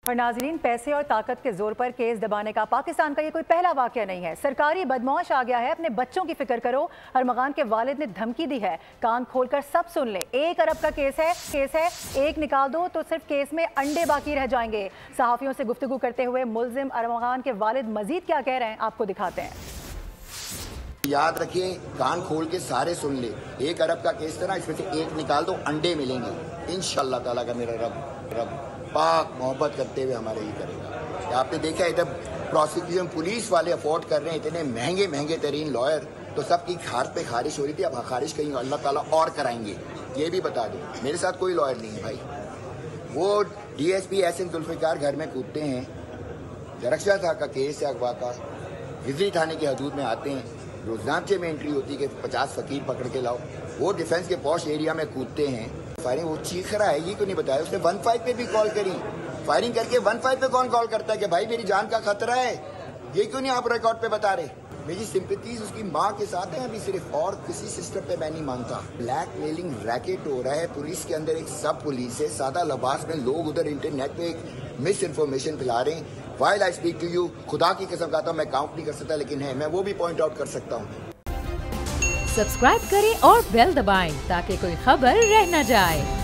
और नाज़रीन, पैसे और ताकत के जोर पर केस दबाने का पाकिस्तान का ये कोई पहला वाकया नहीं है। सरकारी बदमाश आ गया है, अपने बच्चों की फिक्र करो। अरमगान के वालिद ने धमकी दी है, कान खोलकर सब सुन ले। 1 अरब का केस है, एक निकाल दो तो सिर्फ केस में अंडे बाकी रह जाएंगे। सहाफियों से गुफ्तगू करते हुए मुल्जिम अरमगान के वालिद मजीद क्या कह रहे हैं, आपको दिखाते हैं। याद रखिए, कान खोल के सारे सुन ले। 1 अरब का केस था ना, इसमें से एक निकाल दो, अंडे मिलेंगे इंशाअल्लाह ताला का। मेरा रब पाक मोहब्बत करते हुए हमारे ही करेगा। आपने देखा इधर प्रोसिक्यूशन पुलिस वाले अफोर्ड कर रहे हैं इतने महंगे तरीन लॉयर, तो सबकी हाथ पे खारिश हो रही थी। अब खारिश कहीं अल्लाह ताला और कराएंगे, ये भी बता दूं। मेरे साथ कोई लॉयर नहीं है भाई। वो DSP एहसन जुल्फिकार घर में कूदते हैं, जरक्षा था का केस है अगवा का, हिजरी थाने की हदूद में आते हैं, रोजनामचे में एंट्री होती है कि 50 फकीर पकड़ के लाओ। वो डिफेंस के पॉश एरिया में कूदते हैं, फायरिंग, वो चीख रहा है, ये क्यों नहीं बताया उसने? 15 पे भी कॉल करी, फायरिंग करके 15 पे कौन कॉल करता है कि भाई मेरी जान का खतरा है? ये क्यों नहीं आप रिकॉर्ड पे बता रहे? मेरी सिंपैथीज उसकी माँ के साथ है अभी सिर्फ, और किसी सिस्टम पे मैं नहीं मानता। ब्लैकमेलिंग रैकेट हो रहा है, पुलिस के अंदर एक सब पुलिस है, सादा लिबास में लोग उधर इंटरनेट पे एक मिस इन्फॉर्मेशन फैला रहे हैं। While I speak to you, खुदा की कसम खाता हूँ, मैं काउंट नहीं कर सकता, लेकिन है, मैं वो भी पॉइंट आउट कर सकता हूँ। सब्सक्राइब करें और बेल दबाएं ताकि कोई खबर रह न जाए।